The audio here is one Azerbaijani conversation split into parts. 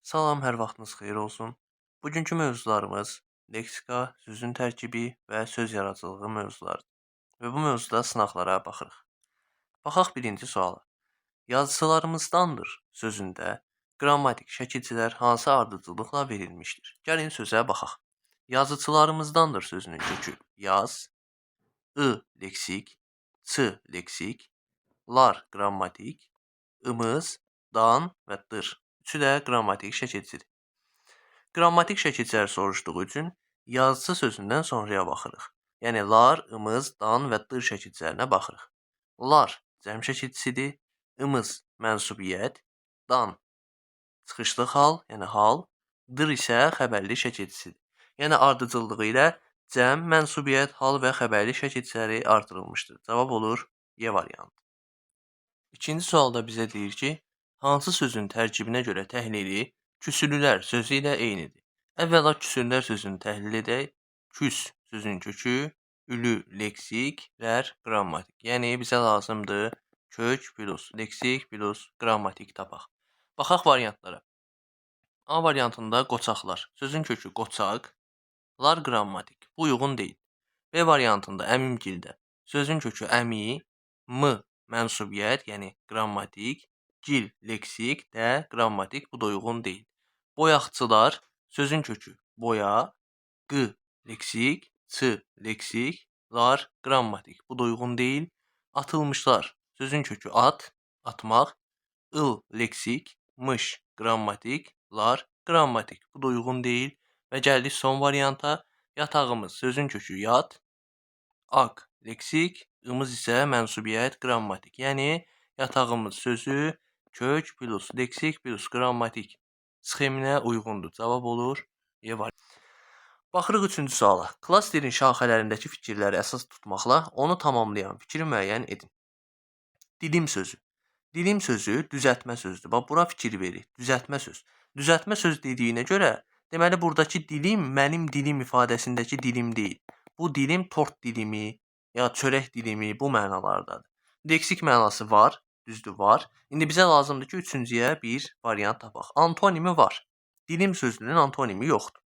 Salam, hər vaxtınız xeyir olsun. Bugünkü mövzularımız leksika, sözün tərkibi və söz yaradıcılığı mövzularıdır. Və bu mövzuda sınaqlara baxırıq. Baxaq birinci suala. Yazıçılarımızdandır sözündə qrammatik şəkilcilər hansı ardıcıllıqla verilmişdir? Gəlin sözə baxaq. Yazıçılarımızdandır sözünün kökü yaz, leksik, leksik, lar qrammatik, ımız, dan və dır. Üçü də qrammatik şəkilcidir. Qrammatik şəkilçiləri soruşduğu üçün yazıçı sözündən sonraya baxırıq. Yəni lar, ımız, dan və dır şəkilçilərinə baxırıq. Lar cəm şəkilçisidir, ımız mənsubiyyət, dan çıxışlıq hal, yəni hal, dır isə xəbərli şəkilçisidir. Yəni ardıcıllığı ilə cəm, mənsubiyyət, hal və xəbərli şəkilçiləri artırılmışdır. Cavab olur Y variantı. İkinci sualda bizə deyir ki, hansı sözün tərkibinə görə təhlili küsülülər sözü ilə eynidir? Əvvəla küsülülər sözünü təhlil edək. Küs sözün kökü, ülü leksik, rər qrammatik. Yəni bizə lazımdır kök plus leksik plus qrammatik tapaq. Baxaq variantlara. A variantında qoçaqlar. Sözün kökü qoçaq, lar qrammatik. Bu uyğun deyil. B variantında əmimgildə. Sözün kökü əmi, mənsubiyyət, yəni qrammatik, gil leksik, də qrammatik. Bu da uyğun deyil. Boyaqçılar. Sözün kökü boya, leksik, leksik, lar qrammatik. Bu da uyğun deyil. Atılmışlar. Sözün kökü at, atmaq, leksik, qrammatik, lar qrammatik. Bu da uyğun deyil. Və gəldik son varianta. Yatağımız. Sözün kökü yat, leksik, ımız isə mənsubiyyət qrammatik. Yəni yatağımız sözü kök plus leksik plus qrammatik sxeminə uyğundur. Cavab olur Y variantı. Baxırıq üçüncü suala. Klasterin şaxələrindəki fikirləri əsas tutmaqla onu tamamlayan fikri müəyyən edin. Dilim sözü. Dilim sözü düzəltmə sözdür. Bax, bura fikir verir. Düzəltmə söz. Düzəltmə söz dediyinə görə, deməli, buradakı dilim mənim dilim ifadəsindəki dilim deyil. Bu dilim tort dilimi, ya çörək dilimi bu mənalardadır. Leksik mənası var, düzdür, var. İndi bizə lazımdır ki, üçüncüyə bir variant tapaq. Antonimi var. Dilim sözünün antonimi yoxdur.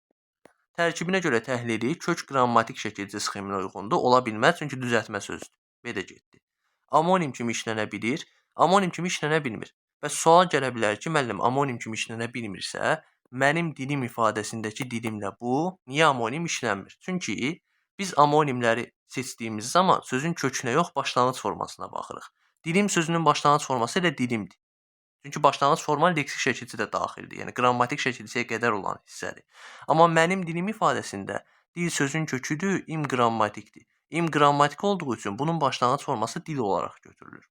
Tərkibinə görə təhlili kök qrammatik şəkilci sxeminə uyğundur. Ola bilməz, çünki düzəltmə sözdür. B də getdi. Amonim kimi işlənə bilir, amonim kimi işlənə bilmir. Və sual gələ bilər ki, müəllim, amonim kimi işlənə bilmirsə, mənim dilim ifadəsindəki dilimlə bu niyə amonim işlənmir? Çünki biz amonimləri seçdiyimiz zaman sözün kökünə yox, başlanğıc formasına baxırıq. Dilim sözünün başlanğıc forması elə dilimdir. Çünki başlanğıc forma leksik şəkilçi də daxildir. Yəni qrammatik şəkilçiyə qədər olan hissədir. Amma mənim dilim ifadəsində dil sözün köküdür, qrammatikdir. Qrammatik olduğu üçün bunun başlanğıc forması dil olaraq götürülür.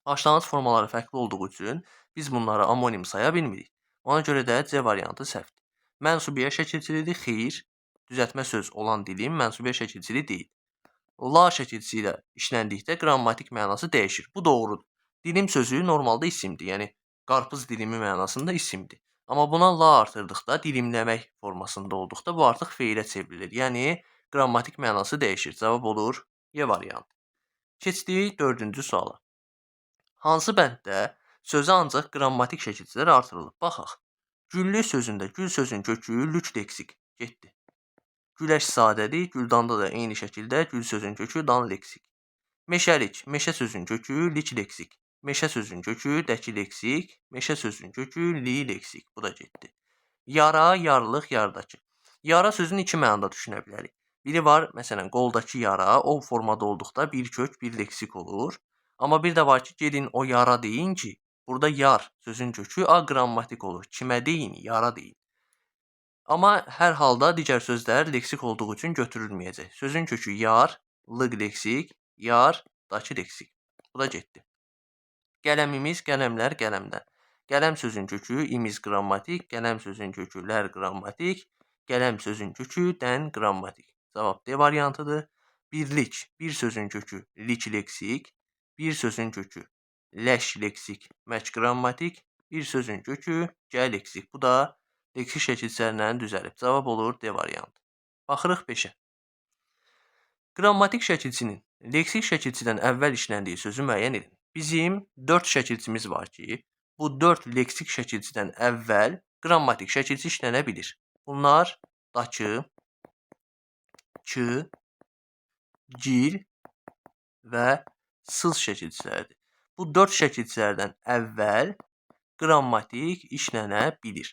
Başlanğıc formaları fərqli olduğu üçün biz bunları amonim saya bilmirik. Ona görə də C variantı səhvdir. Mənsubiyə şəkilçilidir, xeyr. Düzəltmə söz olan dilim mənsubiyə şəkilçili deyil. La şəkilçisi ilə işləndikdə qrammatik mənası dəyişir. Bu doğrudur. Dilim sözü normalda isimdir. Yəni qarpız dilimi mənasında isimdir. Amma buna la artırdıqda, dilimləmək formasında olduqda bu artıq feilə çevrilir. Yəni qrammatik mənası dəyişir. Cavab olur Y variantı. Keçdik dördüncü suala. Hansı bənddə sözə ancaq qrammatik şəkilçilər artırılıb? Baxaq. Güllü sözündə gül sözün kökü lük leksik. Getdi. Güləş sadədir. Güldanda da eyni şəkildə gül sözün kökü dan leksik. Meşəlik. Meşə sözün kökü lik leksik. Meşə sözün kökü dəki leksik. Meşə sözün kökü li leksik. Bu da getdi. Yara, yarlıq, yardakı. Yara sözünü iki mənada düşünə bilərik. Biri var, məsələn, qoldakı yara, o formada olduqda bir kök, bir leksik olur. Amma bir də var ki, gedin o yara deyin ki, burada yar sözün kökü qrammatik olur. Kimə deyin? Yara deyin. Amma hər halda digər sözlər leksik olduğu üçün götürülməyəcək. Sözün kökü yar, lıq leksik, yar, dakı leksik. Bu da getdi. Qələmimiz, qələmlər, qələmdən. Qələm sözün kökü imiz qrammatik, qələm sözün kökü lər qrammatik, qələm sözün kökü dən qrammatik. Cavab D variantıdır. Birlik, bir sözün kökü lik leksik, bir sözün kökü ləş leksik, məc qrammatik, bir sözün kökü gəl leksik. Bu da leksik şəkilçilərlə düzəlib. Cavab olur D variantı. Baxırıq 5-ə. Qrammatik şəkilçinin leksik şəkilçidən əvvəl işləndiyi sözü müəyyən edin. Bizim 4 şəkilçimiz var ki, bu 4 leksik şəkilçidən əvvəl qrammatik şəkilçi işlənə bilir. Bunlar dakı, çı, gil və sız şəkilçilərdir. Bu 4 şəkilçilərdən əvvəl qrammatik işlənə bilir.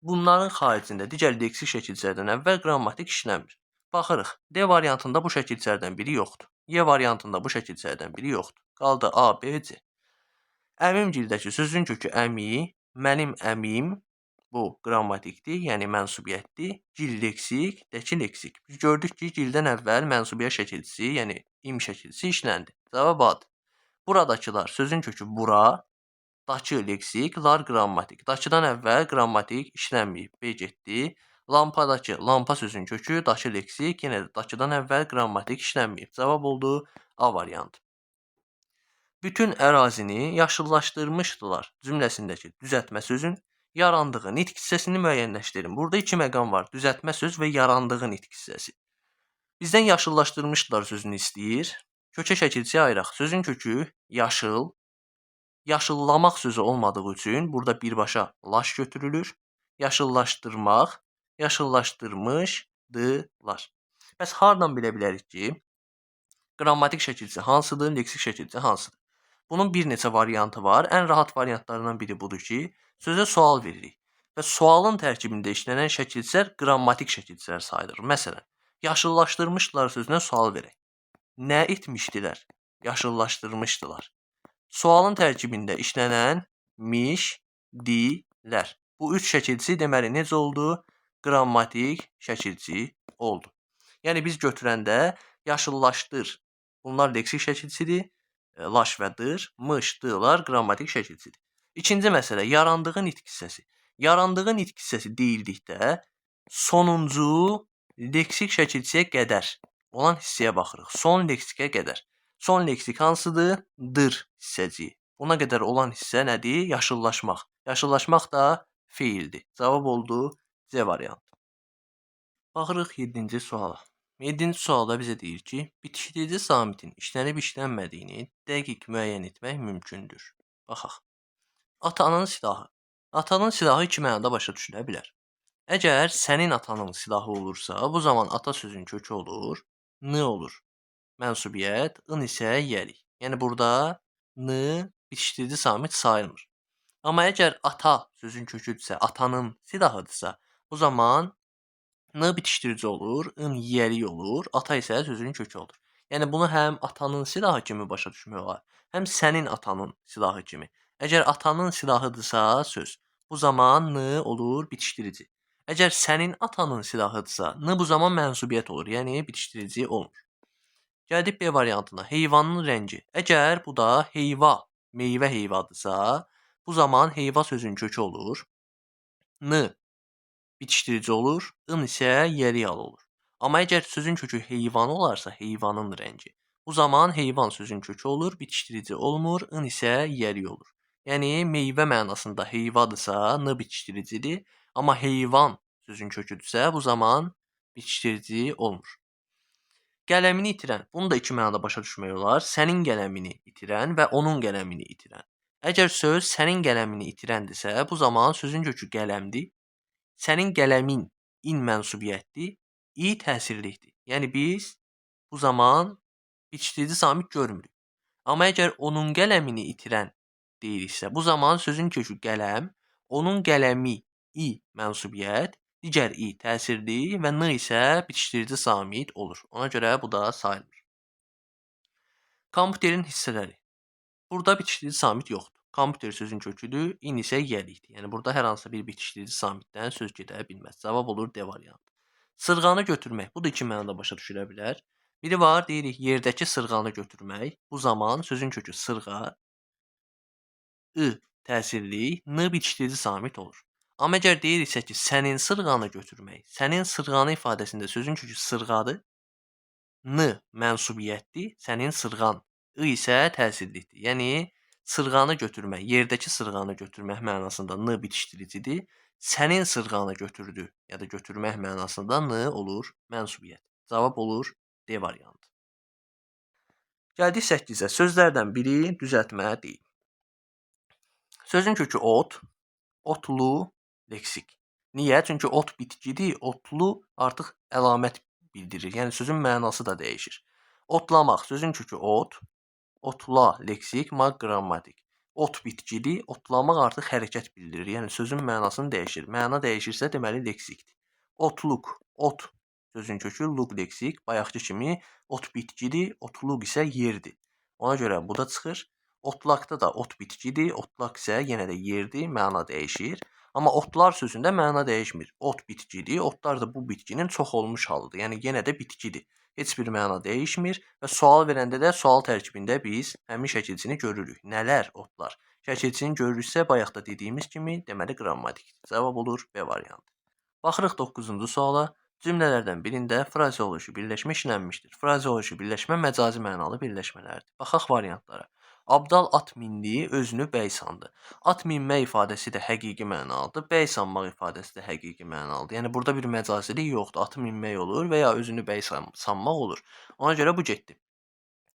Bunların xaricində digər leksik şəkilçilərdən əvvəl qrammatik işləmir. Baxırıq. D variantında bu şəkilçilərdən biri yoxdur. Y variantında bu şəkilçilərdən biri yoxdur. Qaldı A, B, C. Əmimgildəki sözün kökü əmi, mənim əmim, bu qrammatikdir, yəni mənsubiyyətdir. Gil leksik, dəki leksik. Biz gördük ki, gildən əvvəl mənsubiyyət şəkilçisi, yəni im şəkilçisi işləndi. Cavab A'dır. Buradakılar sözün kökü bura, dakı leksik, lar qrammatik. Dakıdan əvvəl qrammatik işlənməyib, B getdi. Lampadakı, lampa sözün kökü, dakı leksik, yenə də dakıdan əvvəl qrammatik işlənməyib. Cavab oldu A variantı. Bütün ərazini yaşıllaşdırmışdılar cümləsindəki düzəltmə sözün yarandığı nitq hissəsini müəyyənləşdirin. Burada iki məqam var. Düzəltmə söz və yarandığı nitq hissəsi. Bizdən yaşıllaşdırmışdılar sözünü istəyir. Kökə şəkilçiyə ayıraq. Sözün kökü yaşıl, yaşıllamaq sözü olmadığı üçün burada birbaşa laş götürülür. Yaşıllaşdırmaq, yaşıllaşdırmışdılar. Bəs hardan bilə bilərik ki, qrammatik şəkilçi hansıdır, leksik şəkilçi hansıdır? Bunun bir neçə variantı var. Ən rahat variantlarından biri budur ki, sözə sual veririk və sualın tərkibində işlənən şəkilçilər qrammatik şəkilçilər sayılır. Məsələn, yaşıllaşdırmışdılar sözünə sual verək. Nə etmişdilər? Yaşıllaşdırmışdılar. Sualın tərkibində işlənən mişdilər. Bu üç şəkilçi deməli necə oldu? Qrammatik şəkilçi oldu. Yəni biz götürəndə yaşıllaşdır. Bunlar leksik şəkilçidir. Laş və dır, mış, dılar qrammatik şəkilçidir. İkinci məsələ, yarandığı nitq hissəsi. Yarandığı nitq hissəsi deyildikdə sonuncu leksik şəkilçiyə qədər olan hissəyə baxırıq. Son leksikə qədər. Son leksik hansıdır? Dır hissəciyi. Buna qədər olan hissə nədir? Yaşıllaşmaq. Yaşıllaşmaq da feildir. Cavab oldu C variantı. Baxırıq 7-ci suala. 7-ci sualda bizə deyir ki, bitişdirici samitin işlənib işlənmədiyini dəqiq müəyyən etmək mümkündür. Baxaq. Atanın silahı. Atanın silahı iki mənada başa düşülə bilər. Əgər sənin atanın silahı olursa, bu zaman ata sözün kökü olur, n olur. Mənsubiyyət, ın isə yərik. Yəni burada n bitişdirici samit sayılmır. Amma əgər ata sözün köküdürsə, atanın silahıdırsa, bu zaman n bitişdirici olur, ın yeri olur, ata isə sözün kökü olur. Yəni bunu həm atanın silahı kimi başa düşmək olar, həm sənin atanın silahı kimi. Əgər atanın silahıdırsa söz, bu zaman n olur bitişdirici. Əgər sənin atanın silahıdırsa, n bu zaman mənsubiyyət olur, yəni bitişdirici olmur. Gəldik B variantına. Heyvanın rəngi. Əgər bu da heyva, meyvə heyvadırsa, bu zaman heyva sözün kökü olur. N bitişdirici olur, ın isə yeriyal olur. Amma əgər sözün kökü heyvan olarsa, heyvanın rəngi. Bu zaman heyvan sözün kökü olur, bitişdirici olmur, ın isə yeri olur. Yəni meyvə mənasında heyvadırsa, n bitişdiricidir. Amma heyvan sözün köküdürsə, bu zaman bitişdirici olmur. Qələmini itirən. Bunu da iki mənada başa düşmək olar. Sənin qələmini itirən və onun qələmini itirən. Əgər söz sənin qələmini itirəndirsə, bu zaman sözün kökü qələmdir. Sənin qələmin in mənsubiyyətdir, i təsirlikdir. Yəni biz bu zaman bitişdirici samit görmürük. Amma əgər onun qələmini itirən deyiriksə, bu zaman sözün kökü qələm, onun qələmi i mənsubiyyət, digər i təsirli və n isə bitişdirici samit olur. Ona görə bu da sayılmır. Kompüterin hissələri. Burada bitişdirici samit yoxdur. Kompüter sözün köküdür, in isə yəlikdir. Yəni burada hər hansı bir bitişdirici samitdən söz gedə bilməz. Cavab olur D variantı. Sırğanı götürmək. Bu da iki mənada başa düşülə bilər. Biri var, deyirik yerdəki sırğanı götürmək. Bu zaman sözün kökü sırğa, ı təsirli, n bitişdirici samit olur. Amma əgər deyiriksə ki, sənin sırğanı götürmək, sənin sırğanı ifadəsində sözün kökü sırğadır, n mənsubiyyətdir, sənin sırğan, ı isə təsirlidir. Yəni sırğanı götürmək, yerdəki sırğanı götürmək mənasında n bitişdiricidir. Sənin sırğanı götürdü ya da götürmək mənasında n olur mənsubiyyət. Cavab olur D variantı. Gəldik 8-ə. Sözlərdən biri düzəltmə deyil. Sözün kökü ot, otlu, leksik. Niyə? Çünki ot bitkidir, otlu artıq əlamət bildirir. Yəni sözün mənası da dəyişir. Otlamaq sözün kökü ot, otla leksik, maq qrammatik. Ot bitkidir, otlamaq artıq hərəkət bildirir. Yəni sözün mənasını dəyişir. Məna dəyişirsə deməli leksikdir. Otluq, ot sözün kökü luq leksik, bayaqki kimi ot bitkidir, otluq isə yerdir. Ona görə bu da çıxır. Otlaqda da ot bitkidir, otlaq isə yenə də yerdir, məna dəyişir. Amma otlar sözündə məna dəyişmir. Ot bitkidir, otlar da bu bitkinin çox olmuş halıdır. Yəni yenə də bitkidir. Heç bir məna dəyişmir və sual verəndə də sual tərkibində biz həmin şəkilçini görürük. Nələr otlar? Şəkilçini görürüksə bayaq da dediyimiz kimi deməli qrammatikdir. Cavab olur B variantı. Baxırıq 9-cu suala. Cümlələrdən birində frazeoloji birləşmə işlənmişdir. Frazeoloji birləşmə məcazi mənalı birləşmələrdir. Baxaq variantlara. Abdal at mindi, özünü bəy sandı. At minmə ifadəsi də həqiqi mənalıdır. Bəy sanmaq ifadəsi də həqiqi mənalıdır. Yəni burada bir məcazilik yoxdur. Atı minmək olur və ya özünü bəy sanmaq olur. Ona görə bu getdi.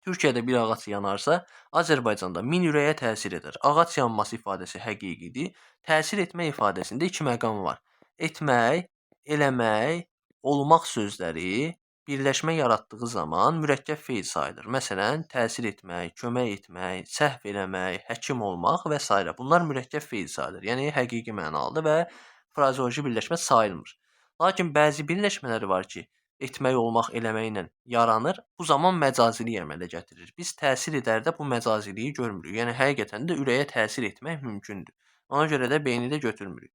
Türkiyədə bir ağac yanarsa, Azərbaycanda min ürəyə təsir edər. Ağac yanması ifadəsi həqiqidir. Təsir etmə ifadəsində iki məqam var. Etmək, eləmək, olmaq sözləri birləşmə yaratdığı zaman mürəkkəb feil sayılır. Məsələn, təsir etmək, kömək etmək, səhv eləmək, həkim olmaq və s. Bunlar mürəkkəb feil sayılır. Yəni həqiqi mənalıdır və frazeoloji birləşmə sayılmır. Lakin bəzi birləşmələr var ki, etmək, olmaq, eləməklə yaranır. Bu zaman məcazilik əmələ gətirir. Biz təsir edərdə bu məcaziliyi görmürük. Yəni həqiqətən də ürəyə təsir etmək mümkündür. Ona görə də beyni də götürmürük.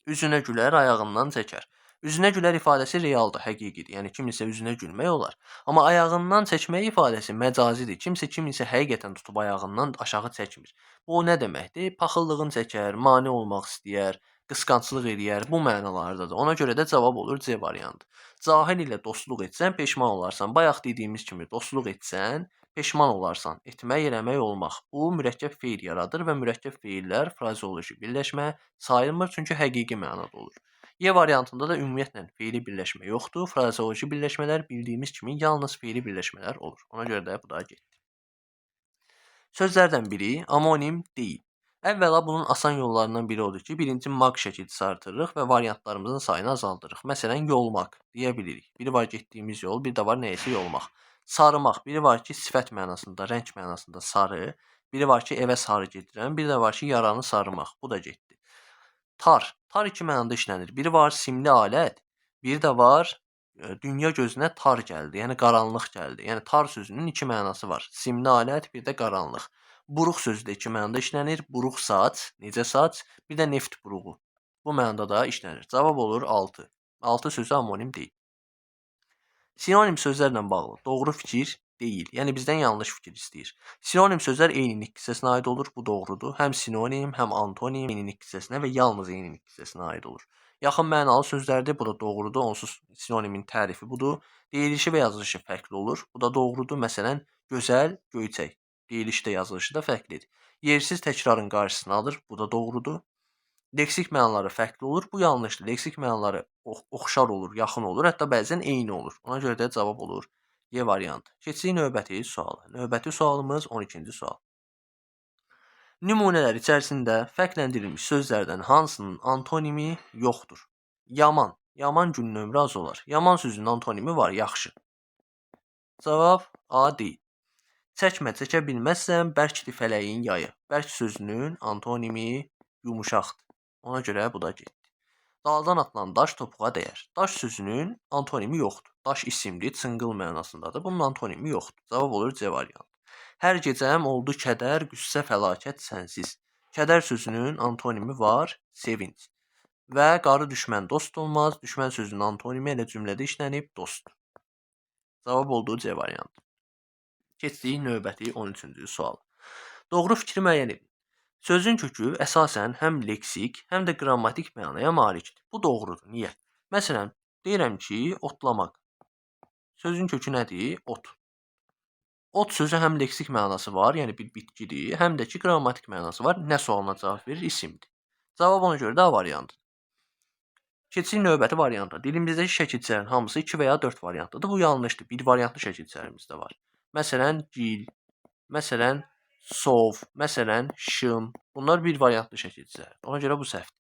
Üzünə gülər, ayağından çəkər. Üzünə gülər ifadəsi realdır, həqiqidir. Yəni kiminsə üzünə gülmək olar. Amma ayağından çəkmək ifadəsi məcazidir. Kimsə kiminsə həqiqətən tutub ayağından aşağı çəkmir. Bu nə deməkdir? Paxıllığını çəkər, mane olmaq istəyər, qısqanclıq eləyər. Bu mənalardadır. Ona görə də cavab olur C variantı. Cahil ilə dostluq etsən peşman olarsan. Bayaq dediyimiz kimi dostluq etsən peşman olarsan. Etmək, eləmək, olmaq. Bu mürəkkəb feil yaradır və mürəkkəb feillər frazeoloji birləşmə sayılmır çünki həqiqi mənada olur. Y variantında da ümumiyyətlə feili birləşmə yoxdur. Frazeoloji birləşmələr bildiyimiz kimi yalnız feili birləşmələr olur. Ona görə də bu da getdi. Sözlərdən biri amonim deyil. Əvvəla bunun asan yollarından biri odur ki, birinci maq şəkilçisi artırırıq və variantlarımızın sayını azaldırıq. Məsələn, yolmaq deyə bilirik. Biri var getdiyimiz yol, bir də var nəyisə yolmaq. Sarımaq, biri var ki, sifət mənasında, rəng mənasında sarı, biri var ki, evə sarı gedirəm, bir də var ki, yaranı sarımaq. Bu da getdi. Tar, tar iki mənada işlənir. Biri var simli alət, bir də var dünya gözünə tar gəldi, yəni qaranlıq gəldi. Yəni tar sözünün iki mənası var. Simli alət, bir də qaranlıq. Buruq sözü də iki mənada işlənir. Buruq saç, necə saç, bir də neft buruğu. Bu mənada da işlənir. Cavab olur 6. 6 sözü amonim deyil. Sinonim sözlərlə bağlı doğru fikir deyil. Yəni bizdən yanlış fikir istəyir. Sinonim sözlər eynilik hissəsinə aid olur. Bu doğrudur. Həm sinonim, həm antonim eynilik hissəsinə və yalnız eynilik hissəsinə aid olur. Yaxın mənalı sözlərdir. Bu da doğrudur. Onsuz sinonimin tərifi budur. Deyilişi və yazılışı fərqli olur. Bu da doğrudur. Məsələn, gözəl, göyçək. Deyilişi də yazılışı da fərqlidir. Yersiz təkrarın qarşısını alır. Bu da doğrudur. Leksik mənaları fərqli olur. Bu yanlışdır. Leksik mənaları oxşar olur, yaxın olur, hətta bəzən eyni olur. Ona görə də cavab olur Y variantı. Keçirik növbəti suala. Növbəti sualımız 12-ci sual. Nümunələr içərisində fərqləndirilmiş sözlərdən hansının antonimi yoxdur? Yaman. Yaman gün nömrə az olar. Yaman sözünün antonimi var, yaxşı. Cavab A deyil. Çəkmə, çəkə bilməzsən, bərkdir fələyin yayı. Bərk sözünün antonimi yumuşaqdır. Ona görə bu da getdi. Dağdan atılan daş topuğa dəyər. Daş sözünün antonimi yoxdur. Daş isimdir, çınqıl mənasındadır. Bunun antonimi yoxdur. Cavab olur C variantı. Hər gecəm oldu kədər, qüssə, fəlakət sənsiz. Kədər sözünün antonimi var, sevinc. Və qarı düşmən dost olmaz. Düşmən sözünün antonimi elə cümlədə işlənib dost. Cavab oldu C variantı. Keçdik növbəti 13-cü sual. Doğru fikri müəyyən edin. Sözün kökü əsasən həm leksik, həm də qrammatik mənaya malikdir. Bu doğrudur. Niyə? Məsələn, deyirəm ki, otlamaq. Sözün kökü nədir? Ot. Ot sözü həm leksik mənası var, yəni bir bitkidir, həm də ki, qrammatik mənası var. Nə sualına cavab verir? İsimdir. Cavab ona görə də A variantıdır. Keçirik növbəti varianta. Dilimizdəki şəkilçilərin hamısı 2 və ya 4 variantlıdır. Bu yanlışdır. Bir variantlı şəkilçilərimiz də var. Məsələn, gil, məsələn, sov, məsələn, şım. Bunlar bir variantlı şəkilçilər. Ona görə bu səhvdir.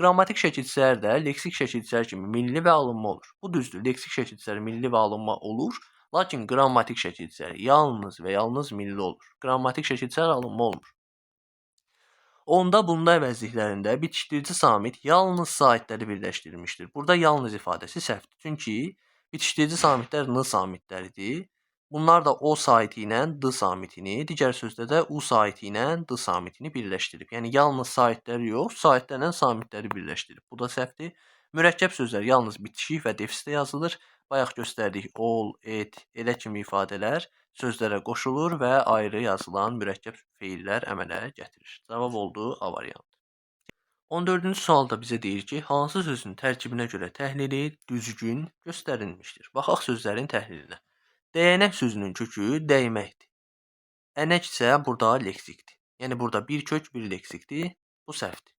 Qrammatik şəkilçilər də leksik şəkilçilər kimi milli və alınma olur. Bu düzdür, leksik şəkilçilər milli və alınma olur, lakin qrammatik şəkilçilər yalnız və yalnız milli olur. Qrammatik şəkilçilər alınma olmur. Onda bunda əvəzliklərində bitişdirici samit yalnız saitləri birləşdirilmişdir. Burada yalnız ifadəsi səhvdir. Çünki bitişdirici samitlər n samitləridir. Bunlar da o saiti ilə d samitini, digər sözdə də u saiti ilə d samitini birləşdirib. Yəni yalnız saitləri yox, saitlərlə samitləri birləşdirib. Bu da səhvdir. Mürəkkəb sözlər yalnız bitişik və defisdə yazılır. Bayaq göstərdik ol, et, elə kimi ifadələr sözlərə qoşulur və ayrı yazılan mürəkkəb feillər əmələ gətirir. Cavab oldu A variantı. 14-cü sualda bizə deyir ki, hansı sözün tərkibinə görə təhlili düzgün göstərilmişdir? Baxaq sözlərin təhlilinə. Dəyənək sözünün kökü dəyməkdir. Ənək isə burada leksikdir. Yəni burada bir kök, bir leksikdir. Bu səhvdir.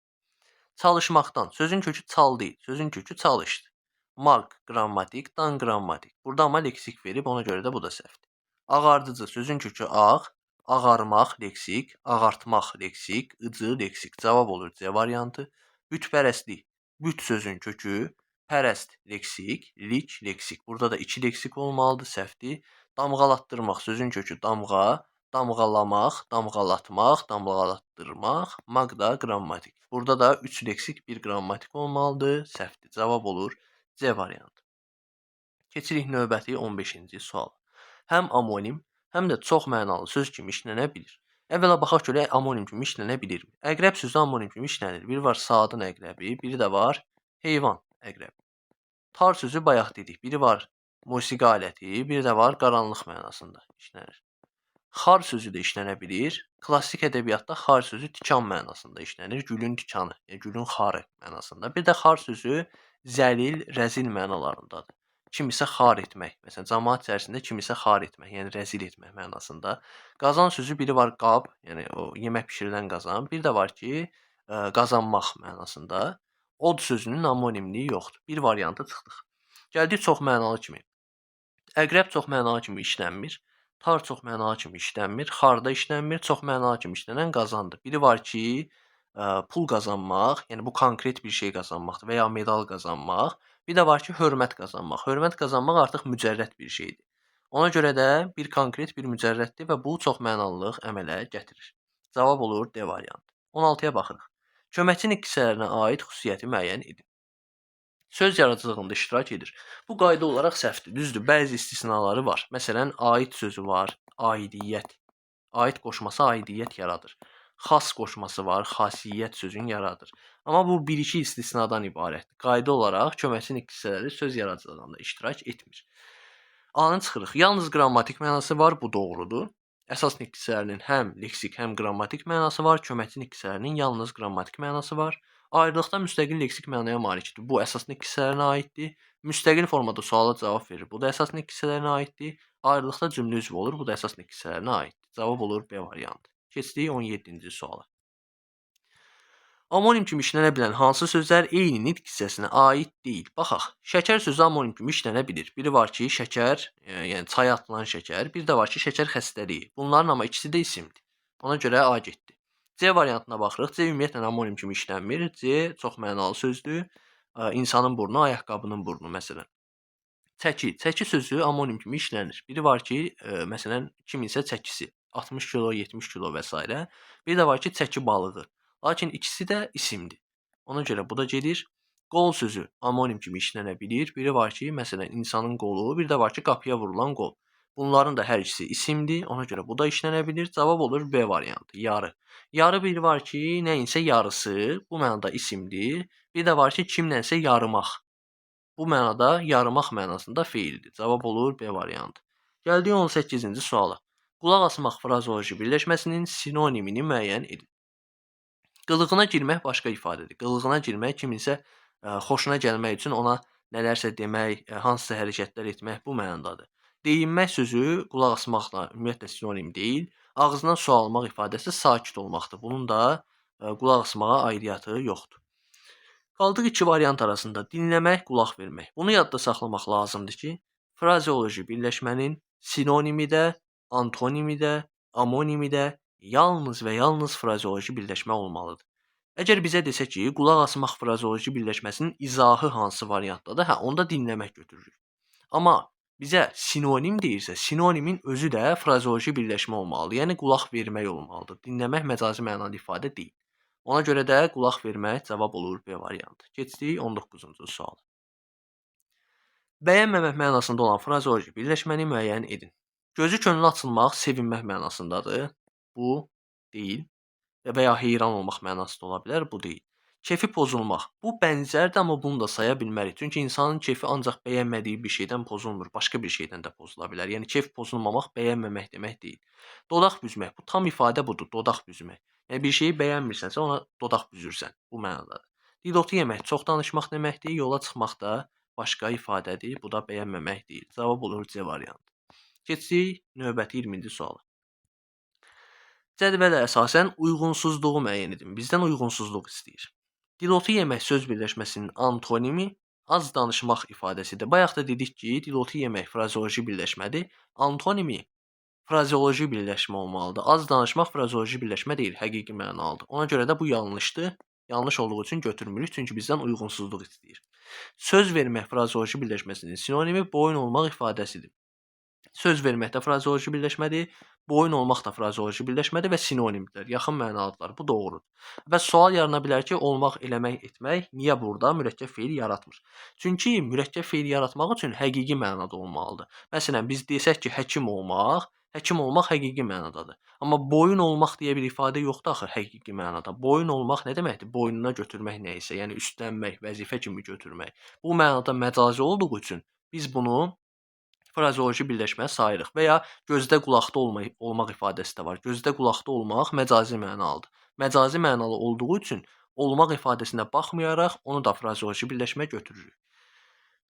Çalışmaqdan. Sözün kökü çal deyil. Sözün kökü çalışdır. Maq, qrammatik, dan qrammatik. Burada amma leksik verib, ona görə də bu da səhvdir. Ağardıcı. Sözün kökü ağ, ağarmaq leksik, ağartmaq leksik, ıcı leksik. Cavab olur C variantı. Bütpərəstlik. Büt sözün kökü, pərəst leksik, lik leksik. Burada da 2 leksik olmalıdır, səhvdir. Damğalatdırmaq. Sözün kökü damğa, damğalamaq, damğalatmaq, damğalatdırmaq, maq da qrammatik. Burada da 3 leksik, 1 qrammatik olmalıdır, səhvdir. Cavab olur C variantı. Keçirik növbəti 15-ci sual. Həm amonim, həm də çox mənalı söz kimi işlənə bilir. Əvvəla baxaq görək amonim kimi işlənə bilirmi? Əqrəb sözü amonim kimi işlənir. Biri var saatın əqrəbi, biri də var heyvan əqrəbi. Tar sözü bayaq dedik. Biri var musiqi aləti, biri də var qaranlıq mənasında işlənir. Xar sözü də işlənə bilir. Klassik ədəbiyyatda xar sözü tikan mənasında işlənir. Gülün tikanı, gülün xarı mənasında. Bir də xar sözü zəlil, rəzil mənalarındadır. Kimisə xar etmək, məsələn, cəmaət içərisində kimisə xar etmək, yəni rəzil etmək mənasında. Qazan sözü biri var qab, yəni o yemək bişirilən qazan, bir də var ki, qazanmaq mənasında. Od sözünün amonimliyi yoxdur. Bir variantı çıxdıq. Gəldik çox mənalı kimi. Əqrəb çox mənalı kimi işlənmir. Tar çox mənalı kimi işlənmir. Xarda işlənmir. Çox mənalı kimi işlənən qazandır. Biri var ki, pul qazanmaq, yəni bu konkret bir şey qazanmaqdır və ya medal qazanmaq. Bir də var ki, hörmət qazanmaq. Hörmət qazanmaq artıq mücərrəd bir şeydir. Ona görə də bir konkret, bir mücərrəddir və bu çox mənalılıq əmələ gətirir. Cavab olur D variantı. 16-ya baxırıq. Köməkçi kisələrinə aid xüsusiyyəti müəyyən edin. Söz yaradıcılığında iştirak edir. Bu qayda olaraq səhvdir. Düzdür, bəzi istisnaları var. Məsələn, aid sözü var, aidiyyət. Aid qoşması aidiyyət yaradır. Xas qoşması var, xasiyyət sözünü yaradır. Amma bu 1-2 istisnadan ibarətdir. Qayda olaraq köməkçi kisələri söz yaradıcılığında iştirak etmir. A-nı çıxırıq. Yalnız qrammatik mənası var, bu doğrudur. Əsas kisələrinin həm leksik, həm qrammatik mənası var. Köməkçi kisələrinin yalnız qrammatik mənası var. Ayrılıqda müstəqil leksik mənaya malikdir. Bu əsas kisələrinə aiddir. Müstəqil formada suala cavab verir. Bu da əsas kisələrinə aiddir. Ayrılıqda cümlə üzvü olur. Bu da əsas kisələrinə aiddir. Cavab olur B variantı. Keçdik 17-ci suala. Amonim kimi işlənə bilən hansı sözlər eyni nitq hissəsinə aid deyil? Baxaq. Şəkər sözü amonim kimi işlənə bilir. Biri var ki, şəkər, yəni çaya atılan şəkər. Bir də var ki, şəkər xəstəliyi. Bunların amma ikisi də isimdir. Ona görə A getdi. C variantına baxırıq. C ümumiyyətlə amonim kimi işlənmir. C çox mənalı sözdür. İnsanın burnu, ayaqqabının burnu məsələn. Çəki. Çəki sözü amonim kimi işlənir. Biri var ki, məsələn, kiminsə çəkisi. 60 kilo, 70 kilo və s. Bir də var ki, çəki balığı. Lakin ikisi də isimdir. Ona görə bu da gedir. Qol sözü amonim kimi işlənə bilir. Biri var ki, məsələn, insanın qolu, bir də var ki, qapıya vurulan qol. Bunların da hər ikisi isimdir. Ona görə bu da işlənə bilir. Cavab olur B variantı, yarı. Yarı biri var ki, nəyinsə yarısı, bu mənada isimdir. Bir də var ki, kimlənsə yarımaq. Bu mənada yarımaq mənasında feildir. Cavab olur B variantı. Gəldik 18-ci suala. Qulaq asmaq frazeoloji birləşməsinin sinonimini müəyyən edin. Qılığına girmək başqa ifadədir. Qılığına girmək kiminsə xoşuna gəlmək üçün ona nələrsə demək, hansısa hərəkətlər etmək bu mənadadır. Deyinmək sözü qulaq asmaqla ümumiyyətlə sinonim deyil. Ağzından su almaq ifadəsi sakit olmaqdır. Bunun da qulaq asmağa aidiyyatı yoxdur. Qaldıq iki variant arasında dinləmək, qulaq vermək. Bunu yadda saxlamaq lazımdır ki, frazeoloji birləşmənin sinonimi də, antonimi də, amonimi də yalnız və yalnız frazeoloji birləşmə olmalıdır. Əgər bizə desə ki, qulaq asmaq frazeoloji birləşməsinin izahı hansı variantdadır? Hə, onda dinləmək götürürük. Amma bizə sinonim deyirsə, sinonimin özü də frazeoloji birləşmə olmalıdır. Yəni qulaq vermək olmalıdır. Dinləmək məcazi mənalı ifadə deyil. Ona görə də qulaq vermək cavab olur B variantı. Keçdik 19-cu suala. Bəyənməmək mənasında olan frazeoloji birləşməni müəyyən edin. Gözü könlü açılmaq, sevinmək mənasındadır. Bu deyil. Və ya heyran olmaq mənasında ola bilər, bu deyil. Kefi pozulmaq. Bu bənzərdir, amma bunu da saya bilmərik. Çünki insanın kefi ancaq bəyənmədiyi bir şeydən pozulmur, başqa bir şeydən də pozula bilər. Yəni kef pozulmamaq bəyənməmək demək deyil. Dodaq büzmək. Bu tam ifadə budur, dodaq büzmək. Yəni bir şeyi bəyənmirsənsə, ona dodaq büzürsən. Bu mənadadır. Didotu yemək, çox danışmaq deməkdir. Yola çıxmaq da başqa ifadədir. Bu da bəyənməmək deyil. Cavab olur C variantı. Keçdik növbəti 20-ci suala. Cədvələ əsasən uyğunsuzluğu müəyyən edin. Bizdən uyğunsuzluq istəyir. Dilotu yemək söz birləşməsinin antonimi az danışmaq ifadəsidir. Bayaq da dedik ki, dilotu yemək frazeoloji birləşmədir. Antonimi frazeoloji birləşmə olmalıdır. Az danışmaq frazeoloji birləşmə deyil, həqiqi mənalıdır. Ona görə də bu yanlışdır. Yanlış olduğu üçün götürmürük, çünki bizdən uyğunsuzluq istəyir. Söz vermək frazeoloji birləşməsinin sinonimi boyun olmaq ifadəsidir. Söz vermək də frazeoloji birləşmədir, boyun olmaq da frazeoloji birləşmədir və sinonimdirlər, yaxın mənalıdırlar. Bu doğrudur. Və sual yarana bilər ki, olmaq, eləmək, etmək niyə burada mürəkkəb feil yaratmır? Çünki mürəkkəb feil yaratmaq üçün həqiqi mənada olmalıdır. Məsələn, biz desək ki, həkim olmaq həqiqi mənadadır. Amma boyun olmaq deyə bir ifadə yoxdur axı həqiqi mənada. Boyun olmaq nə deməkdir? Boynuna götürmək nə isə, yəni üstlənmək, vəzifə kimi götürmək. Bu mənada məcazi olduğu üçün biz bunu frazeoloji birləşmə sayırıq və ya gözdə qulaqda olmaq ifadəsi də var. Gözdə qulaqda olmaq məcazi mənalıdır. Məcazi mənalı olduğu üçün olmaq ifadəsinə baxmayaraq onu da frazeoloji birləşmə götürürük.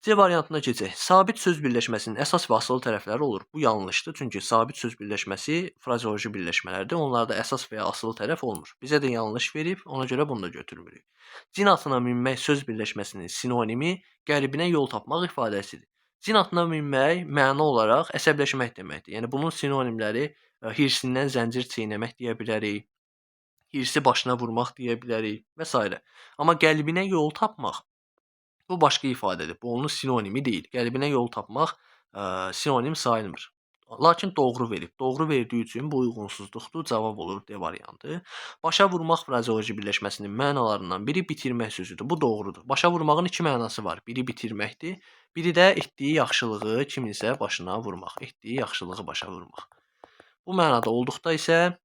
C variantına keçək. Sabit söz birləşməsinin əsas və asılı tərəfləri olur. Bu yanlışdır, çünki sabit söz birləşməsi frazeoloji birləşmələrdir. Onlarda əsas və ya asılı tərəf olmur. Bizə də yanlış verib, ona görə bunu da götürmürük. Cin atına minmək söz birləşməsinin sinonimi qəribinə yol tapmaq ifadəsidir. Cin atına minmək məna olaraq əsəbləşmək deməkdir. Yəni bunun sinonimləri hirsindən zəncir çeynəmək deyə bilərik, hirsi başına vurmaq deyə bilərik və s. Amma qəlbinə yol tapmaq bu başqa ifadədir. Bu onun sinonimi deyil. Qəlbinə yol tapmaq sinonim sayılmır. Lakin doğru verib. Doğru verdiyi üçün bu uyğunsuzluqdur. Cavab olur D variantı. Başa vurmaq frazeoloji birləşməsinin mənalarından biri bitirmək sözüdür. Bu doğrudur. Başa vurmağın iki mənası var. Biri bitirməkdir. Biri də etdiyi yaxşılığı kiminsə başına vurmaq. Etdiyi yaxşılığı başa vurmaq. Bu mənada olduqda isə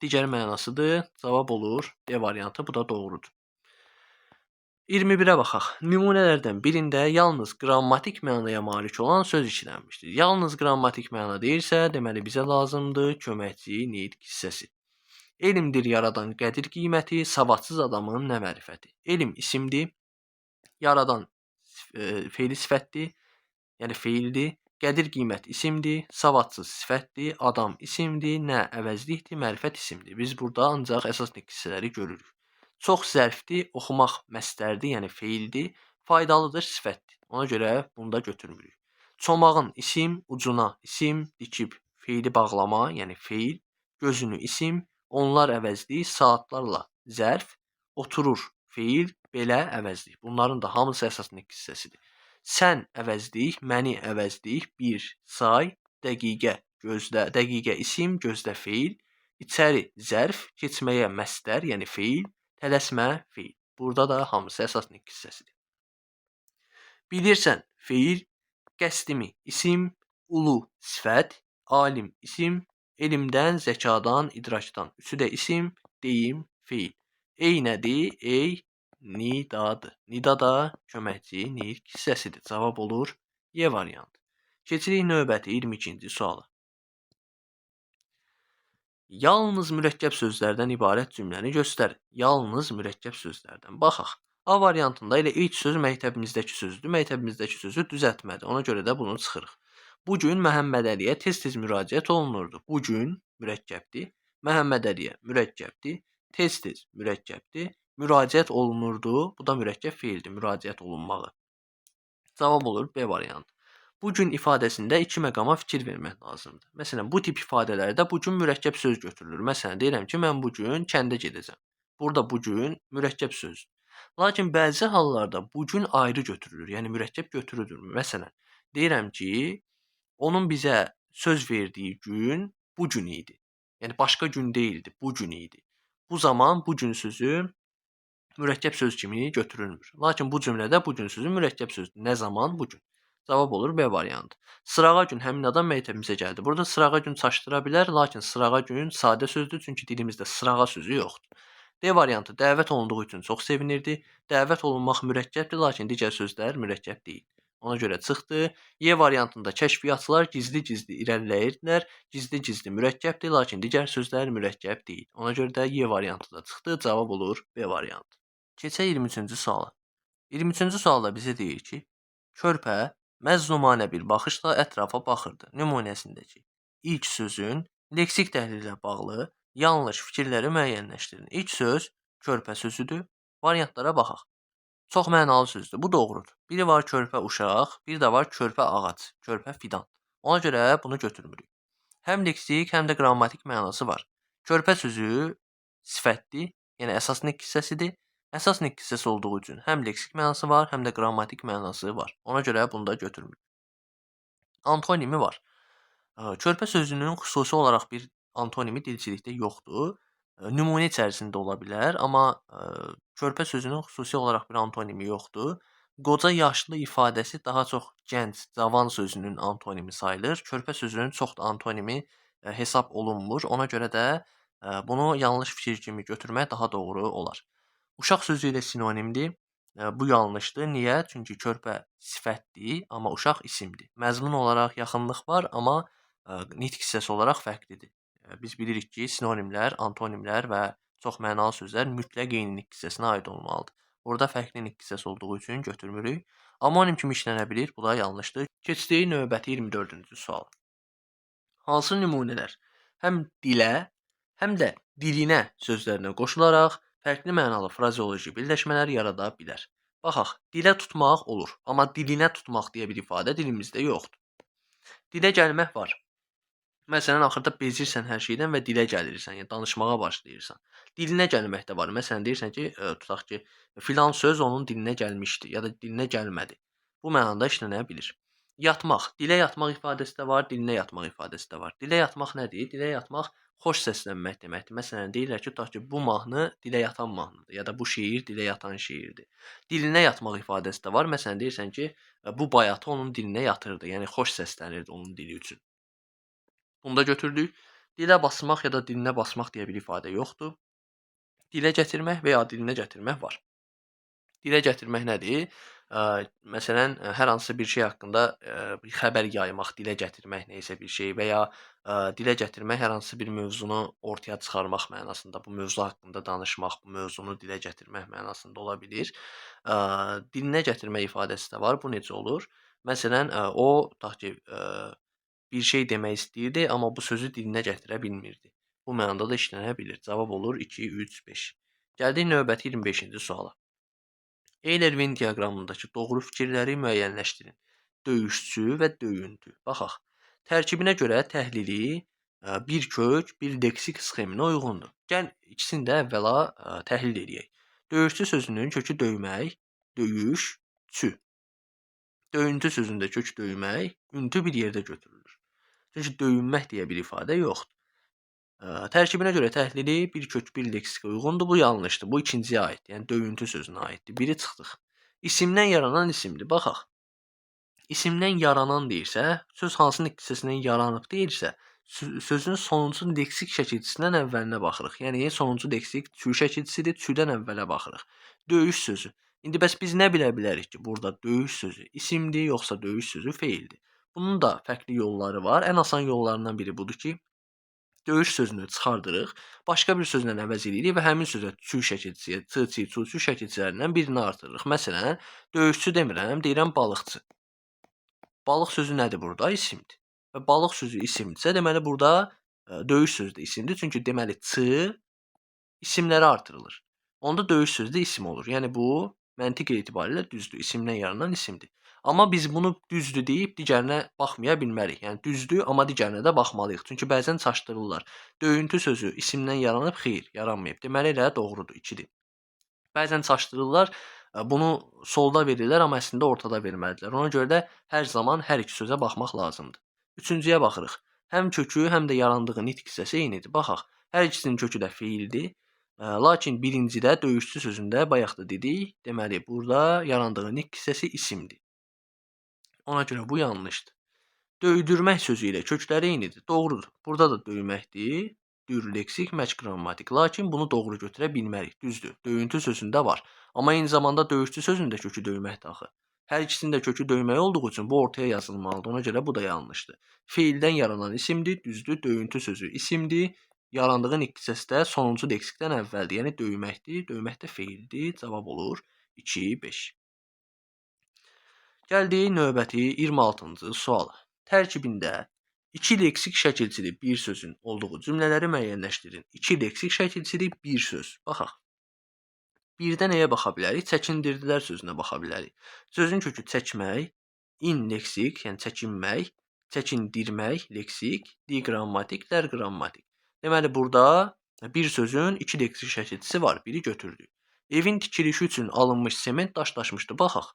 digər mənasıdır. Cavab olur D variantı. Bu da doğrudur. 21-ə baxaq. Nümunələrdən birində yalnız qrammatik mənaya malik olan söz işlənmişdir. Yalnız qrammatik məna deyirsə, deməli bizə lazımdır köməkçi nitq hissəsi. Elmdir yaradan qədir qiyməti, savadsız adamın nə mərifəti. Elm isimdir, yaradan feili sifətdir, yəni feildir. Qədir qiymət isimdir, savadsız sifətdir, adam isimdir, nə əvəzlikdir, mərifət isimdir. Biz burada ancaq əsas nitq hissələri görürük. Çox zərfdir, oxumaq məstərdir, yəni feildir, faydalıdır, sifətdir. Ona görə bunu da götürmürük. Çomağın isim, ucuna isim, dikib feili bağlama, yəni feil, gözünü isim, onlar əvəzlik, saatlarla zərf, oturur feil, belə əvəzlik. Bunların da hamısı əsas nitq hissəsidir. Sən əvəzlik, məni əvəzlik, bir say, dəqiqə, gözlə, dəqiqə isim, gözlə feil, içəri zərf, keçməyə məstər, yəni feil, tələsmə feil. Burada da hamısı əsas nitq hissəsidir. Bilirsən feil, qəsdimi isim, ulu sifət, alim isim, elmdən, zəkadan, idrakdan. Üçü də isim, deyim, feil. Ey nədir? Ey nidadır. Nida da köməkçi nitq hissəsidir. Cavab olur Y variantı. Keçirik növbəti 22-ci suala. Yalnız mürəkkəb sözlərdən ibarət cümləni göstərin. Yalnız mürəkkəb sözlərdən. Baxaq. A variantında elə ilk söz məktəbimizdəki sözdür. Məktəbimizdəki sözü düzəltmədir. Ona görə də bunu çıxırıq. Bu gün Məhəmməd Əliyə tez-tez müraciət olunurdu. Bu gün mürəkkəbdir. Məhəmməd Əliyə mürəkkəbdir. Tez-tez mürəkkəbdir. Müraciət olunurdu. Bu da mürəkkəb feildir. Müraciət olunmağı. Cavab olur B variantı. Bu gün ifadəsində iki məqama fikir vermək lazımdır. Məsələn, bu tip ifadələrdə bu gün mürəkkəb söz götürülür. Məsələn, deyirəm ki, mən bu gün kəndə gedəcəm. Burada bu gün mürəkkəb sözdür. Lakin bəzi hallarda bu gün ayrı götürülür. Yəni mürəkkəb götürülür. Məsələn, deyirəm ki, onun bizə söz verdiyi gün bu gün idi. Yəni başqa gün deyildi, bu gün idi. Bu zaman bu gün sözü mürəkkəb söz kimi götürülmür. Lakin bu cümlədə bu gün sözü mürəkkəb sözdür. Nə zaman? Bu gün. Cavab olur B variantı. Sırağa gün həmin adam məktəbimizə gəldi. Burada sırağa gün çaşdıra bilər, lakin sırağa gün sadə sözdür, çünki dilimizdə sırağa sözü yoxdur. D variantı dəvət olunduğu üçün çox sevinirdi. Dəvət olunmaq mürəkkəbdir, lakin digər sözlər mürəkkəb deyil. Ona görə çıxdı. Y variantında kəşfiyyatçılar gizli-gizli irəliləyirdilər. Gizli-gizli mürəkkəbdir, lakin digər sözlər mürəkkəb deyil. Ona görə də Y variantı da çıxdı. Cavab olur B variantı. Keçək 23-cü suala. 23-cü sualda bizə deyir ki, körpə məzlumanə bir baxışla ətrafa baxırdı. Nümunəsindəki ilk sözün leksik təhlili ilə bağlı yanlış fikirləri müəyyənləşdirin. İlk söz körpə sözüdür. Variantlara baxaq. Çox mənalı sözdür. Bu doğrudur. Biri var körpə uşaq, bir də var körpə ağac, körpə fidan. Ona görə bunu götürmürük. Həm leksik, həm də qrammatik mənası var. Körpə sözü sifətdir, yəni əsas nik hissəsidir. Əsas nik hissəsi olduğu üçün həm leksik mənası var, həm də qrammatik mənası var. Ona görə bunu da götürmürük. Antonimi var. Körpə sözünün xüsusi olaraq bir antonimi dilçilikdə yoxdur. Nümunə içərisində ola bilər, amma körpə sözünün xüsusi olaraq bir antonimi yoxdur. Qoca yaşlı ifadəsi daha çox gənc, cavan sözünün antonimi sayılır. Körpə sözünün çox da antonimi hesab olunmur. Ona görə də bunu yanlış fikir kimi götürmək daha doğru olar. Uşaq sözü ilə sinonimdir. Bu yanlışdır. Niyə? Çünki körpə sifətdir, amma uşaq isimdir. Məzmun olaraq yaxınlıq var, amma nitq hissəsi olaraq fərqlidir. Biz bilirik ki, sinonimlər, antonimlər və çox mənalı sözlər mütləq eyni nitq hissəsinə aid olmalıdır. Burada fərqli nitq hissəsi olduğu üçün götürmürük. Amonim kimi işlənə bilir. Bu da yanlışdır. Keçdik növbəti 24-cü sual. Hansı nümunələr həm dilə, həm də dilinə sözlərinə qoşularaq fərqli mənalı frazeoloji birləşmələr yarada bilər? Baxaq, dilə tutmaq olur, amma dilinə tutmaq deyə bir ifadə dilimizdə yoxdur. Dilə gəlmək var. Məsələn, axırda bezirsən hər şeydən və dilə gəlirsən, yəni danışmağa başlayırsan. Dilinə gəlmək də var. Məsələn, deyirsən ki, tutaq ki, filan söz onun dilinə gəlmişdi ya da dilinə gəlmədi. Bu mənada işlənə bilir. Yatmaq, dilə yatmaq ifadəsi də var, dilinə yatmaq ifadəsi də var. Dilə yatmaq nədir? Dilə yatmaq xoş səslənmək deməkdir. Məsələn, deyirlər ki, tutaq ki, bu mahnı dilə yatan mahnıdır ya da bu şeir dilə yatan şeirdir. Dilinə yatmaq ifadəsi də var. Məsələn, deyirsən ki, bu bayatı onun dilinə yatırdı, yəni xoş səslənirdi onun dili üçün. Bunu da götürdük. Dilə basmaq ya da dilinə basmaq deyə bir ifadə yoxdur. Dilə gətirmək və ya dilinə gətirmək var. Dilə gətirmək nədir? Məsələn, hər hansı bir şey haqqında bir xəbər yaymaq, dilə gətirmək nəysə bir şey və ya dilə gətirmək hər hansı bir mövzunu ortaya çıxarmaq mənasında, bu mövzu haqqında danışmaq, bu mövzunu dilə gətirmək mənasında ola bilir. Dilinə gətirmək ifadəsi də var. Bu necə olur? Məsələn, o tutaq ki, bir şey demək istəyirdi, amma bu sözü dilinə gətirə bilmirdi. Bu mənada da işlənə bilir. Cavab olur 2, 3, 5. Gəldik növbəti 25-ci suala. Eyler-Venn diaqramındakı doğru fikirləri müəyyənləşdirin. Döyüşçü və döyüntü. Baxaq. Tərkibinə görə təhlili bir kök, bir leksik sxeminə uyğundur. Gəl ikisini də əvvəla təhlil edək. Döyüşçü sözünün kökü döymək, döyüşçü. Döyüntü sözündə kök döymək, üntü bir yerdə götürülür. Çünki döyünmək deyə bir ifadə yoxdur. Tərkibinə görə təhlili bir kök, bir leksikə uyğundur. Bu yanlışdır. Bu ikinciyə aiddir. Yəni döyüntü sözünə aiddir. Biri çıxdıq. İsimdən yaranan isimdir. Baxaq. İsimdən yaranan deyirsə, söz hansı nitq hissəsindən yaranıb deyirsə, sözün sonuncu leksik şəkilçisindən əvvəlinə baxırıq. Yəni sonuncu leksik çü şəkilçisidir. Çüdən əvvələ baxırıq. Döyüş sözü. İndi bəs biz nə bilə bilərik ki, burada döyüş sözü isimdir, yoxsa döyüş sözü feildir? Bunun da fərqli yolları var. Ən asan yollarından biri budur ki, döyüş sözünü çıxardırıq, başqa bir sözlə əvəz edirik və həmin sözə çü şəkilçisi, çı, çü şəkilçilərindən birini artırırıq. Məsələn, döyüşçü demirəm, deyirəm balıqçı. Balıq sözü nədir burada? İsimdir. Və balıq sözü isimdirsə, deməli burada döyüş sözü də isimdir. Çünki deməli çı isimlərə artırılır. Onda döyüş sözü də isim olur. Yəni bu məntiq etibarilə düzdür. İsimdən yaranan isimdir. Amma biz bunu düzdür deyib digərinə baxmaya bilmərik. Yəni düzdür, amma digərinə də baxmalıyıq. Çünki bəzən çaşdırırlar. Döyüntü sözü isimdən yaranıb, xeyr, yaranmayıb. Deməli elə doğrudur, 2-dir. Bəzən çaşdırırlar, bunu solda verirlər, amma əslində ortada verməlidirlər. Ona görə də hər zaman hər iki sözə baxmaq lazımdır. Üçüncüyə baxırıq. Həm kökü, həm də yarandığı nitq hissəsi eynidir. Baxaq. Hər ikisinin kökü də feildir. Lakin birincidə döyüşçü sözündə bayaq da dedik, deməli burada yarandığı nitq hissəsi isimdir. Ona görə bu yanlışdır. Döydürmək sözü ilə kökləri eynidir. Doğrudur. Burada da döyməkdir. Dür, leksik, məc, qrammatik. Lakin bunu doğru götürə bilmərik. Düzdür. Döyüntü sözündə var. Amma eyni zamanda döyüşçü sözündə kökü döyməkdir axı. Hər ikisinin də kökü döymək olduğu üçün bu ortaya yazılmalıdır. Ona görə bu da yanlışdır. Feildən yaranan isimdir. Düzdür. Döyüntü sözü isimdir. Yarandığı nitq hissəsi də sonuncu leksikdən əvvəldir. Yəni döyməkdir. Döymək də feildir. Cavab olur 2, 5. Gəldik növbəti 26-cı suala. Tərkibində 2 leksik şəkilçili bir sözün olduğu cümlələri müəyyənləşdirin. 2 leksik şəkilçili bir söz. Baxaq. Birdə nəyə baxa bilərik? Çəkindirdilər sözünə baxa bilərik. Sözün kökü çəkmək, in leksik, yəni çəkinmək, çəkindirmək leksik, di qrammatik, lər qrammatik. Deməli burada bir sözün 2 leksik şəkilçisi var. Biri götürdük. Evin tikilişi üçün alınmış sement daşlaşmışdı. Baxaq.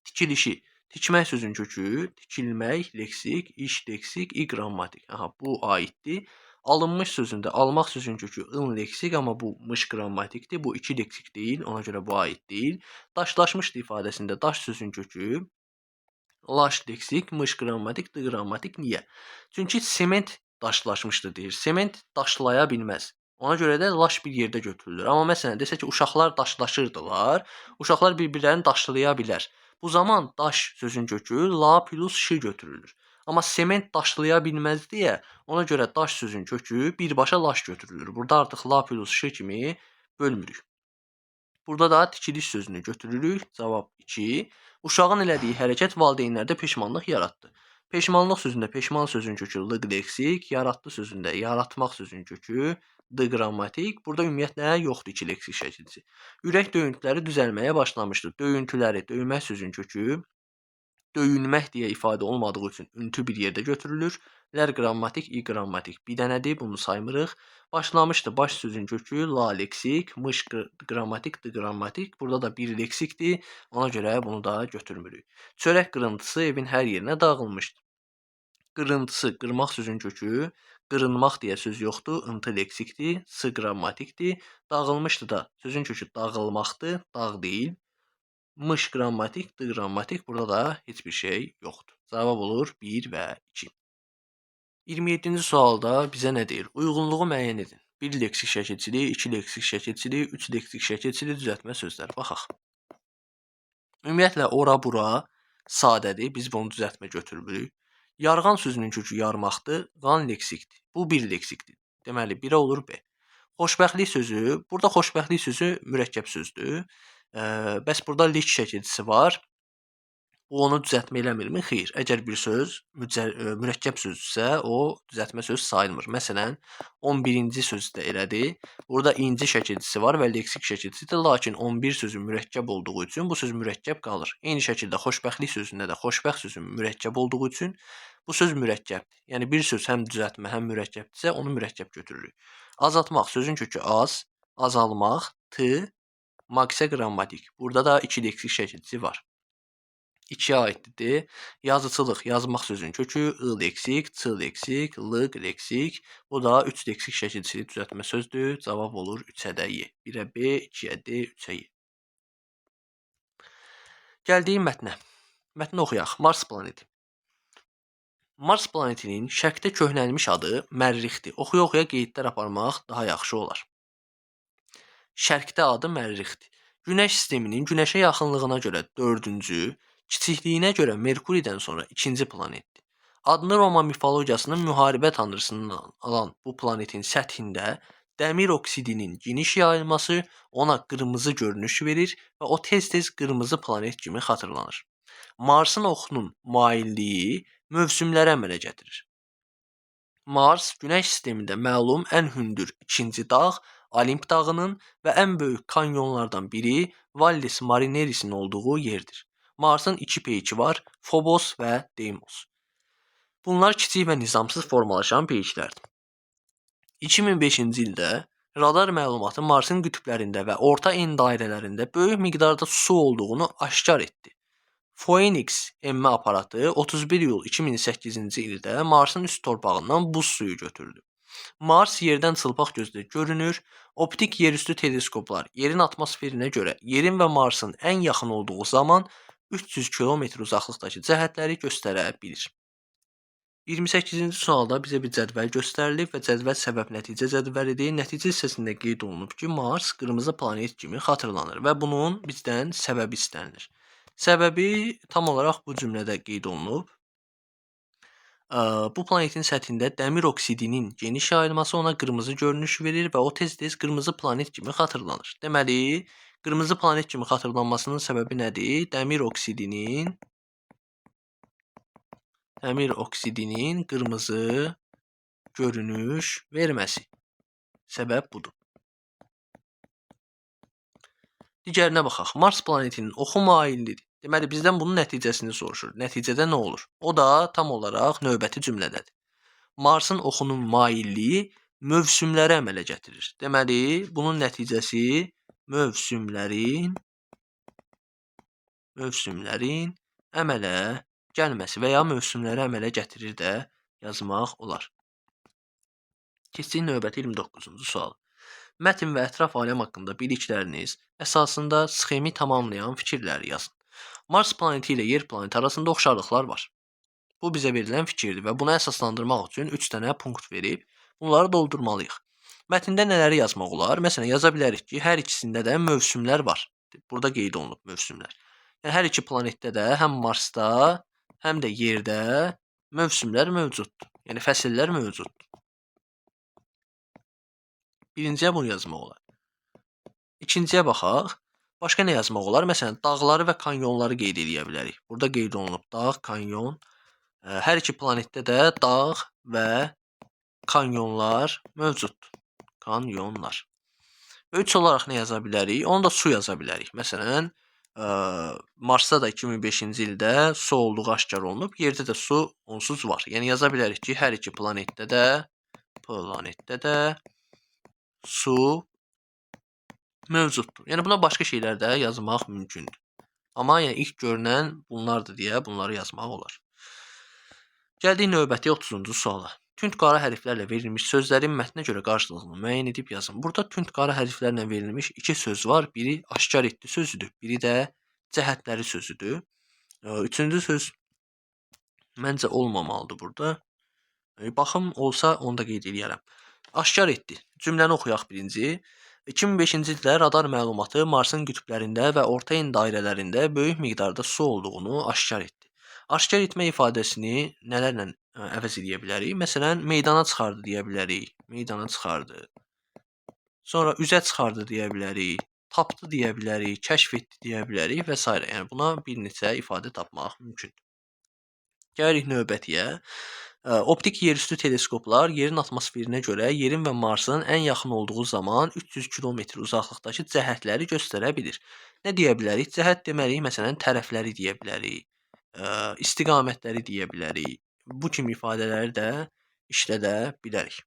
Tikilişi, tikmək sözün kökü, tikilmək, leksik, iş, leksik, i qrammatik. Aha, bu aiddir. Alınmış sözündə almaq sözün kökü ın leksik, amma bu mış qrammatikdir. Bu 2 leksik deyil, ona görə bu aid deyil. Daşlaşmışdı ifadəsində daş sözün kökü laş leksik, mış qrammatik, d qrammatik. Niyə? Çünki sement daşlaşmışdı deyir. Sement daşlaya bilməz. Ona görə də laş bir yerdə götürülür. Amma məsələn desək ki, uşaqlar daşlaşırdılar. Uşaqlar bir-birlərini daşlaya bilər. Bu zaman daş sözün kökü la plus ş götürülür. Amma sement daşlaya bilməz deyə ona görə daş sözün kökü birbaşa laş götürülür. Burada artıq la plus ş kimi bölmürük. Burada da tikiliş sözünü götürürük. Cavab 2. Uşağın elədiyi hərəkət valideynlərdə peşmanlıq yaratdı. Peşmanlıq sözündə peşman sözün kökü lıq leksik, yaratdı sözündə yaratmaq sözün kökü d qrammatik. Burada ümumiyyətlə yoxdur 2 leksik şəkilçisi. Ürək döyüntüləri düzəlməyə başlamışdı. Döyüntüləri, döymək sözün kökü döyünmək deyə ifadə olmadığı üçün üntü bir yerdə götürülür. Lər qrammatik, i qrammatik. Bir dənədir, bunu saymırıq. Başlamışdı. Baş sözün kökü la leksik, mış qrammatik, d qrammatik. Burada da bir leksikdir. Ona görə bunu da götürmürük. Çörək qırıntısı evin hər yerinə dağılmışdı. Qırıntısı, qırmaq sözün kökü, qırınmaq deyə söz yoxdur, ıntı leksikdir, s qrammatikdir. Dağılmışdı da sözün kökü dağılmaqdır, dağ deyil. Mış qrammatik, d qrammatik. Burada da heç bir şey yoxdur. Cavab olur 1 və 2. 27-ci sualda bizə nə deyir? Uyğunluğu müəyyən edin. 1 leksik şəkilçili, 2 leksik şəkilçili, 3 leksik şəkilçili düzəltmə sözlər. Baxaq. Ümumiyyətlə ora-bura sadədir. Biz bunu düzəltmə götürmürük. Yarğan sözünün kökü yarmaqdır, qan leksikdir. Bu bir leksikdir. Deməli 1-ə olur B. Xoşbəxtlik sözü, burada xoşbəxtlik sözü mürəkkəb sözdür. Bəs burada lik şəkilçisi var. Bu onu düzəltmə eləmirmi? Xeyr. Əgər bir söz mürəkkəb sözdürsə, o düzəltmə söz sayılmır. Məsələn, 11-ci sözdə elədir. Burada inci şəkilçisi var və leksik şəkilçisidir. Lakin 11 sözü mürəkkəb olduğu üçün bu söz mürəkkəb qalır. Eyni şəkildə xoşbəxtlik sözündə də xoşbəxt sözü mürəkkəb olduğu üçün bu söz mürəkkəbdir. Yəni bir söz həm düzəltmə, həm mürəkkəbdirsə, onu mürəkkəb götürürük. Azaltmaq sözün kökü az, azalmaq, t, maksə qrammatik. Burada da 2 leksik şəkilçisi var. 2-yə aiddir. Yazıçılıq, yazmaq sözün kökü ı leksik, ç leksik, lıq leksik. Bu da 3 leksik şəkilçili düzəltmə sözdür. Cavab olur 3-ə də Y. 1-ə B, 2-yə D, 3-ə Y. Gəldik mətnə. Mətni oxuyaq. Mars planeti. Mars planetinin şərqdə köhnəlmiş adı Mərrixdir. Oxuya-oxuya qeydlər aparmaq daha yaxşı olar. Şərqdə adı Mərrixdir. Günəş sisteminin Günəşə yaxınlığına görə 4-cü, kiçikliyinə görə Merkuridən sonra 2-ci planetdir. Adını Roma mifologiyasının müharibə tanrısından alan bu planetin səthində dəmir oksidinin geniş yayılması ona qırmızı görünüş verir və o tez-tez qırmızı planet kimi xatırlanır. Marsın oxunun mailliyi mövsümlərə əmələ gətirir. Mars Günəş sistemində məlum ən hündür 2-ci dağ Olimp dağının və ən böyük kanyonlardan biri Valles Marineris'in olduğu yerdir. Marsın 2 peyki var, Phobos və Deimos. Bunlar kiçik və nizamsız formalaşan peyklərdir. 2005-ci ildə radar məlumatı Marsın qütblərində və orta en dairələrində böyük miqdarda su olduğunu aşkar etdi. Phoenix emme aparatı 31 iyul 2008-ci ildə Marsın üst torpağından buz suyu götürdü. Mars yerdən çılpaq gözlə görünür. Optik yerüstü teleskoplar yerin atmosferinə görə yerin və Marsın ən yaxın olduğu zaman 300 kilometr uzaqlıqdakı cəhətləri göstərə bilir. 28-ci sualda bizə bir cədvəl göstərilib və cədvəl səbəb-nəticə cədvəlidir. Nəticə hissəsində qeyd olunub ki, Mars qırmızı planet kimi xatırlanır və bunun bizdən səbəbi istənilir. Səbəbi tam olaraq bu cümlədə qeyd olunub. Bu planetin səthində dəmir oksidinin geniş yayılması ona qırmızı görünüş verir və o tez-tez qırmızı planet kimi xatırlanır. Deməli, qırmızı planet kimi xatırlanmasının səbəbi nədir? Dəmir oksidinin qırmızı görünüş verməsi. Səbəb budur. Digərinə baxaq. Mars planetinin oxu maillidir. Deməli, bizdən bunun nəticəsini soruşur. Nəticədə nə olur? O da tam olaraq növbəti cümlədədir. Marsın oxunun mailliyi mövsümləri əmələ gətirir. Deməli, bunun nəticəsi mövsümlərin əmələ gəlməsi və ya mövsümləri əmələ gətirir də yazmaq olar. Keçdik növbəti 29-cu sual. Mətn və ətraf aləm haqqında bilikləriniz əsasında sxemi tamamlayan fikirləri yazın. Mars planeti ilə Yer planeti arasında oxşarlıqlar var. Bu bizə verilən fikirdir və buna əsaslandırmaq üçün 3 dənə punkt verib, bunları doldurmalıyıq. Mətndə nələri yazmaq olar? Məsələn, yaza bilərik ki, hər ikisində də mövsümlər var. Burada qeyd olunub mövsümlər. Yəni, hər iki planetdə də, həm Marsda, həm də Yerdə mövsümlər mövcuddur. Yəni, fəsillər mövcuddur. Birinciyə bunu yazmaq olar. İkinciyə baxaq. Başqa nə yazmaq olar? Məsələn, dağları və kanyonları qeyd edə bilərik. Burada qeyd olunub dağ, kanyon. Hər iki planetdə də dağ və kanyonlar mövcuddur. Kanyonlar. 3 olaraq nə yaza bilərik? Onu da su yaza bilərik. Məsələn, Marsda da 2005-ci ildə su olduğu aşkar olunub. Yerdə də su onsuz var. Yəni yaza bilərik ki, hər iki planetdə də su mövcuddur. Yəni buna başqa şeylər də yazmaq mümkündür. Amma yəni ilk görünən bunlardır deyə bunları yazmaq olar. Gəldik növbəti 30-cu suala. Tünd qara hərflərlə verilmiş sözlərin mətnə görə qarşılığını müəyyən edib yazın. Burada tünd qara hərflərlə verilmiş 2 söz var. Biri aşkar etdi sözüdür, biri də cəhətləri sözüdür. Üçüncü söz məncə olmamalıdır burada. Baxım olsa onu da qeyd edərəm. Aşkar etdi. Cümləni oxuyaq birinci. 2005-ci ildə radar məlumatı Marsın qütblərində və orta en dairələrində böyük miqdarda su olduğunu aşkar etdi. Aşkar etmə ifadəsini nələrlə əvəz edə bilərik? Məsələn, meydana çıxardı deyə bilərik. Meydana çıxardı. Sonra üzə çıxardı deyə bilərik. Tapdı deyə bilərik. Kəşf etdi deyə bilərik və s. Yəni buna bir neçə ifadə tapmaq mümkündür. Gəlirik növbətiyə. Optik yerüstü teleskoplar yerin atmosferinə görə yerin və Marsın ən yaxın olduğu zaman 300 kilometr uzaqlıqdakı cəhətləri göstərə bilir. Nə deyə bilərik? Cəhət deməlik, məsələn, tərəfləri deyə bilərik, istiqamətləri deyə bilərik. Bu kimi ifadələri də işlədə bilərik.